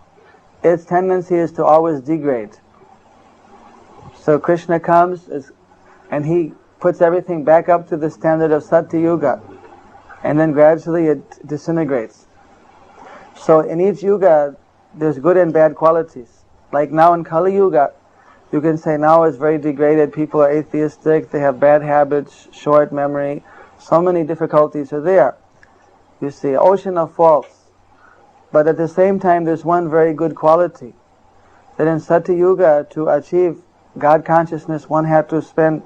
its tendency is to always degrade. So Krishna comes and he puts everything back up to the standard of Sattva Yuga, and then gradually it disintegrates. So in each yuga, there's good and bad qualities. Like now in Kali Yuga, you can say now it's very degraded, people are atheistic, they have bad habits, short memory, so many difficulties are there. You see, ocean of faults. But at the same time, there's one very good quality. That in Sattva Yuga, to achieve God consciousness, one had to spend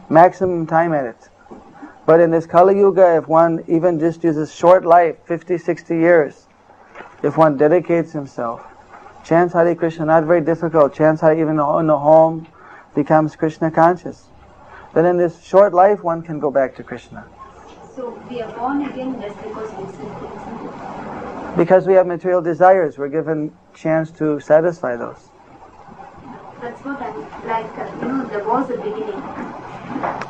maximum time at it. But in this Kali Yuga, if one even just uses short life, 50, 60 years, if one dedicates himself, chants Hare Krishna, not very difficult, chants Hare even in the home, becomes Krishna conscious. Then in this short life, one can go back to Krishna. So we are born again just because we sin. Because we have material desires, we're given chance to satisfy those. That's what I'm like, there was a beginning.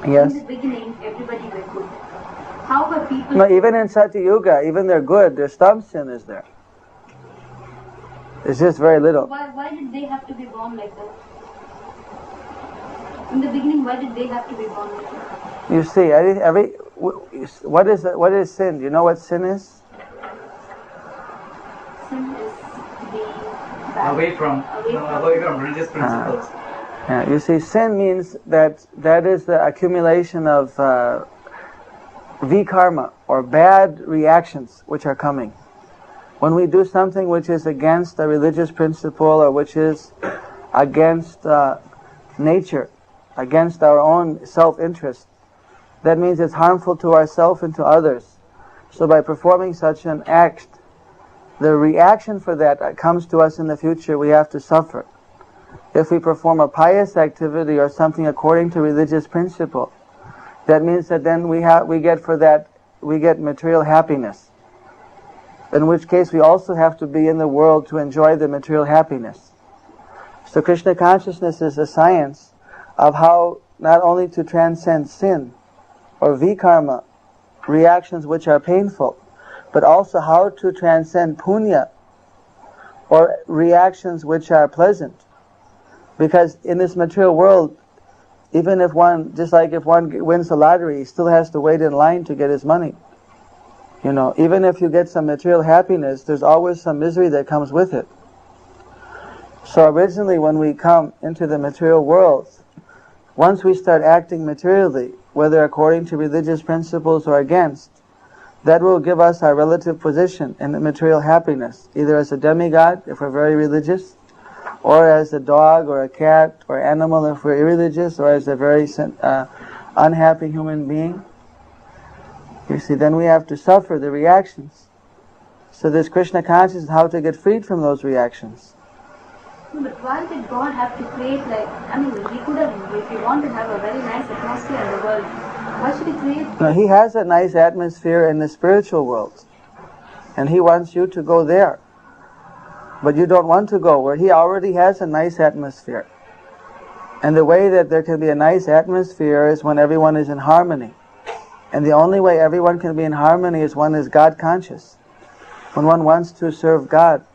Yes. In the beginning, everybody were good. How were people... No, even in Sattva Yuga, even they're good, there's some sin is there. It's just very little. Why did they have to be born like that? In the beginning, why did they have to be born like that? You see, what is sin? Do you know what sin is? Sin is being bad. Away from religious principles. Yeah, you see, sin means that is the accumulation of vikarma, or bad reactions which are coming. When we do something which is against a religious principle, or which is against nature, against our own self-interest, that means it's harmful to ourselves and to others. So by performing such an act, the reaction for that comes to us in the future, we have to suffer. If we perform a pious activity or something according to religious principle, that means that then we get material happiness. In which case we also have to be in the world to enjoy the material happiness. So Krishna consciousness is a science of how not only to transcend sin or vikarma, reactions which are painful, but also how to transcend punya, or reactions which are pleasant. Because in this material world, even if one, just like if one wins the lottery, he still has to wait in line to get his money. You know, even if you get some material happiness, there's always some misery that comes with it. So originally when we come into the material world, once we start acting materially, whether according to religious principles or against, that will give us our relative position in the material happiness, either as a demigod, if we're very religious, or as a dog or a cat or animal if we're irreligious, or as a very unhappy human being. You see, then we have to suffer the reactions. So this Krishna consciousness, how to get freed from those reactions. But why did God have to create, like, I mean, he could have, if he wanted to have a very nice atmosphere in the world, why should he create? No, he has a nice atmosphere in the spiritual world. And he wants you to go there. But you don't want to go where he already has a nice atmosphere. And the way that there can be a nice atmosphere is when everyone is in harmony. And the only way everyone can be in harmony is one is God conscious. When one wants to serve God.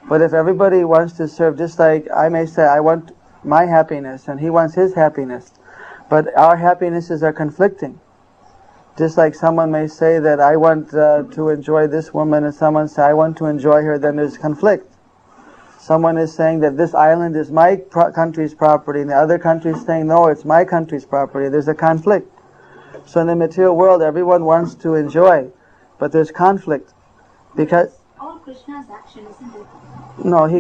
But if everybody wants to serve, just like I may say, I want my happiness and he wants his happiness, but our happinesses are conflicting. Just like someone may say that I want to enjoy this woman, and someone say I want to enjoy her, then there's conflict. Someone is saying that this island is my country's property, and the other country is saying no, it's my country's property. There's a conflict. So in the material world, everyone wants to enjoy, but there's conflict. Because all Krishna's action, isn't it? No, he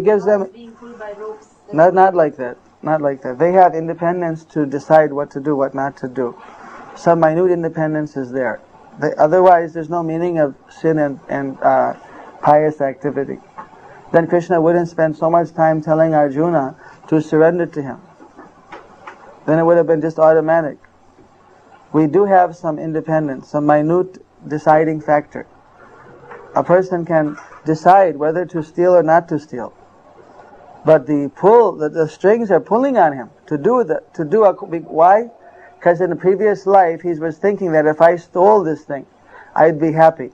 gives them being pulled by ropes. not like that. Not like that. They have independence to decide what to do, what not to do. Some minute independence is there. Otherwise, there's no meaning of sin and pious activity. Then Krishna wouldn't spend so much time telling Arjuna to surrender to him. Then it would have been just automatic. We do have some independence, some minute deciding factor. A person can decide whether to steal or not to steal. But the strings are pulling on him to do why? Because in the previous life he was thinking that if I stole this thing, I'd be happy.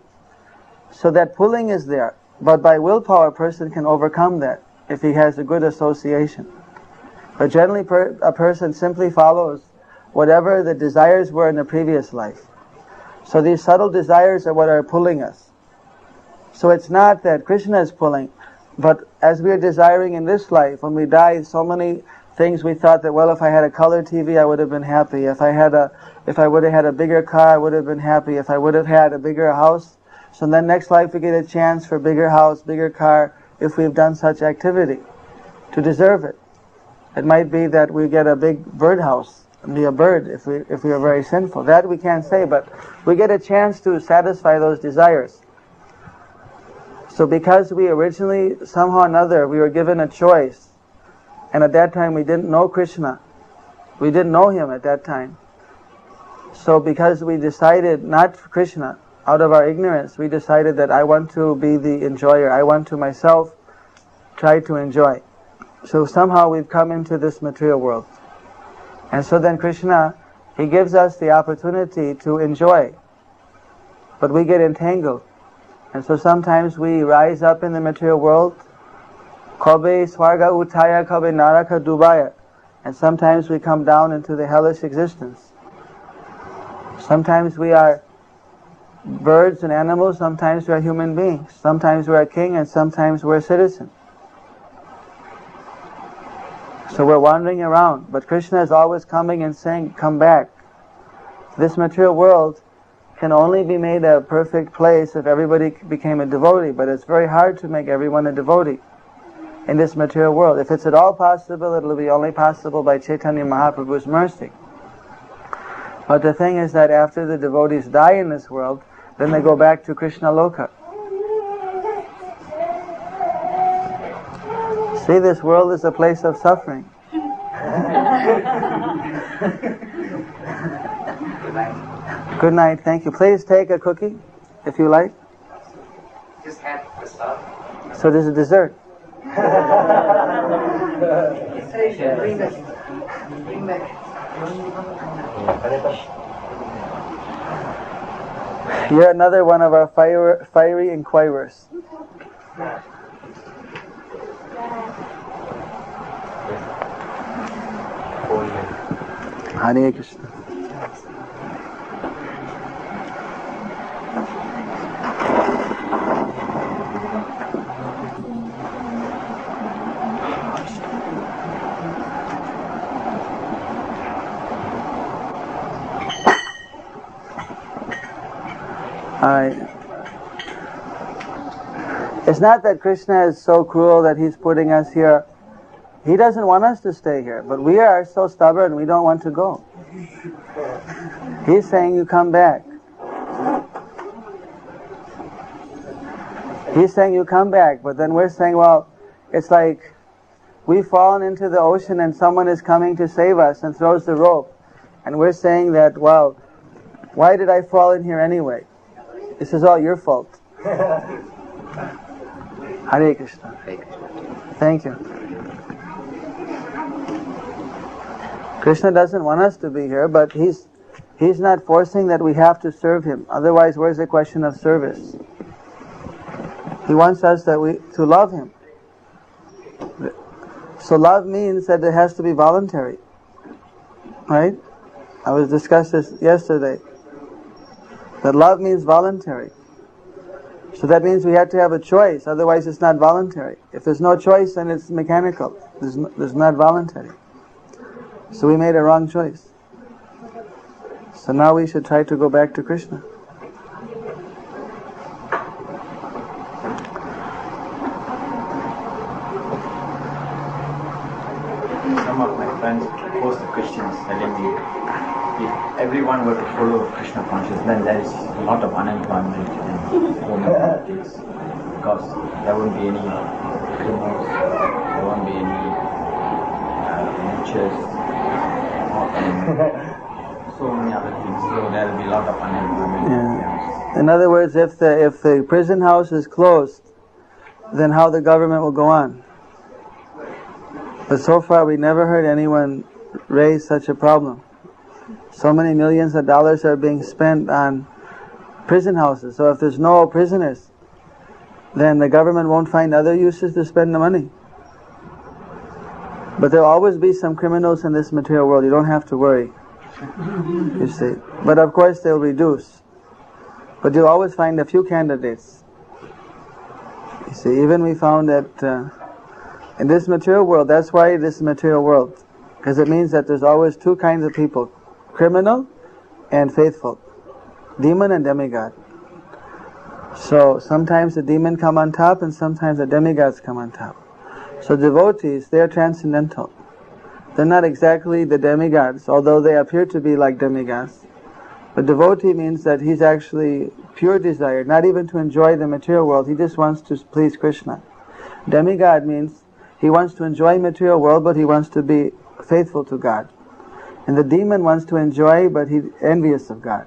So that pulling is there. But by willpower a person can overcome that if he has a good association. But generally a person simply follows whatever the desires were in the previous life. So these subtle desires are what are pulling us. So it's not that Krishna is pulling, but as we are desiring in this life, when we die, so many things we thought that, well, if I had a color TV, I would have been happy. If I would have had a bigger car, I would have been happy. If I would have had a bigger house. So then next life we get a chance for bigger house, bigger car, if we've done such activity to deserve it. It might be that we get a big birdhouse and be a bird if we are very sinful. That we can't say, but we get a chance to satisfy those desires. So because we originally, somehow or another, we were given a choice, and at that time we didn't know Krishna. We didn't know him at that time. So because we decided not Krishna, out of our ignorance, we decided that I want to be the enjoyer. I want to myself try to enjoy. So somehow we've come into this material world. And so then Krishna, he gives us the opportunity to enjoy. But we get entangled. And so sometimes we rise up in the material world, kabe swarga utaya, kabe naraka dubaya. And sometimes we come down into the hellish existence. Sometimes we are birds and animals, sometimes we are human beings. Sometimes we are a king and sometimes we're a citizen. So we're wandering around. But Krishna is always coming and saying, come back. This material world can only be made a perfect place if everybody became a devotee, but it's very hard to make everyone a devotee in this material world. If it's at all possible, it'll be only possible by Chaitanya Mahaprabhu's mercy. But the thing is that after the devotees die in this world, then they go back to Krishna Loka. See, this world is a place of suffering. Good night, thank you. Please take a cookie, if you like. Just had the stuff. So this is dessert. Bring back. You're another one of our fiery inquirers. Hare Krishna. It's not that Krishna is so cruel that he's putting us here. He doesn't want us to stay here, but we are so stubborn we don't want to go. He's saying you come back. He's saying you come back, but then we're saying, well, it's like we've fallen into the ocean and someone is coming to save us and throws the rope. And we're saying that, well, why did I fall in here anyway? This is all your fault. Hare Krishna. Thank you. Krishna doesn't want us to be here, but he's not forcing that we have to serve him. Otherwise, where's the question of service? He wants us to love him. So love means that it has to be voluntary. Right? I was discussed this yesterday. That love means voluntary. So that means we have to have a choice, otherwise it's not voluntary. If there's no choice, then it's mechanical. There's not voluntary. So we made a wrong choice. So now we should try to go back to Krishna. Some of my friends, most Christians, telling me, if everyone were to follow Krishna consciousness, then there is a lot of unemployment and so many things. Because there won't be any criminals, there won't be any witches, and so many other things. So there will be a lot of unemployment. Yeah. In other words, if the prison house is closed, then how the government will go on? But so far we never heard anyone raise such a problem. So many millions of dollars are being spent on prison houses. So if there's no prisoners, then the government won't find other uses to spend the money. But there will always be some criminals in this material world. You don't have to worry. You see. But of course they'll reduce. But you'll always find a few candidates. You see, even we found that in this material world, that's why it is material world. Because it means that there's always two kinds of people. Criminal and faithful. Demon and demigod. So sometimes the demon come on top and sometimes the demigods come on top. So devotees, they are transcendental. They're not exactly the demigods, although they appear to be like demigods. But devotee means that he's actually pure desire, not even to enjoy the material world, he just wants to please Krishna. Demigod means he wants to enjoy material world, but he wants to be faithful to God. And the demon wants to enjoy, but he's envious of God.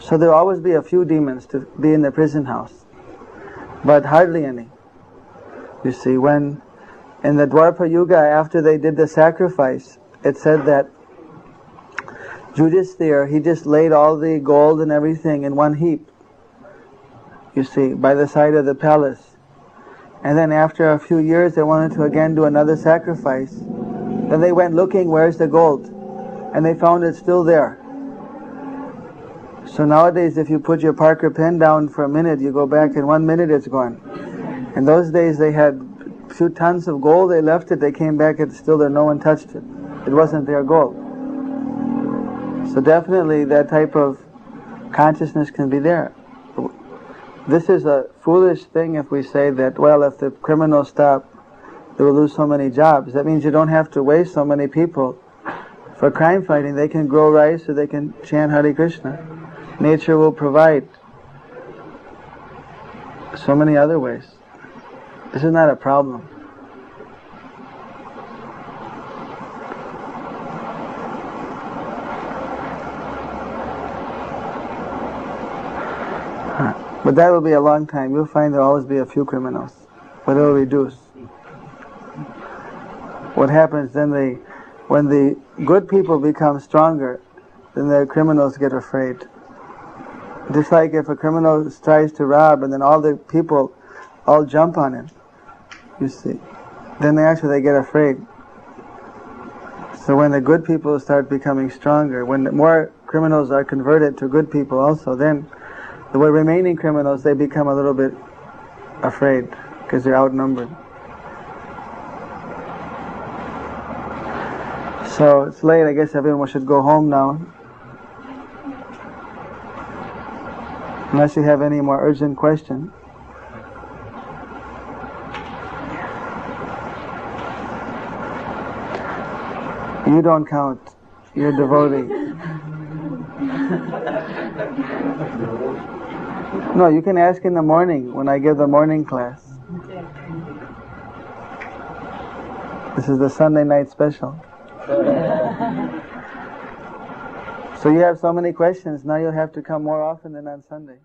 So there will always be a few demons to be in the prison house, but hardly any. You see, when in the Dwapara Yuga, after they did the sacrifice, it said that Yudhisthira, he just laid all the gold and everything in one heap, you see, by the side of the palace. And then after a few years, they wanted to again do another sacrifice. Then they went looking, where's the gold? And they found it still there. So nowadays, if you put your Parker pen down for a minute, you go back in 1 minute, it's gone. In those days, they had a few tons of gold, they left it, they came back, it's still there, no one touched it. It wasn't their gold. So definitely that type of consciousness can be there. This is a foolish thing if we say that, well, if the criminals stop, they will lose so many jobs. That means you don't have to waste so many people for crime fighting. They can grow rice or they can chant Hare Krishna. Nature will provide so many other ways. This is not a problem. But that will be a long time. You'll find there will always be a few criminals, but it will reduce. What happens then, when the good people become stronger, then the criminals get afraid. Just like if a criminal tries to rob and then all the people all jump on him, you see, then they get afraid. So when the good people start becoming stronger, when more criminals are converted to good people also, then the remaining criminals, they become a little bit afraid because they're outnumbered. So it's late, I guess everyone should go home now. Unless you have any more urgent questions. You don't count. You're a devotee. No, you can ask in the morning when I give the morning class. This is the Sunday night special. So you have so many questions, now you'll have to come more often than on Sunday.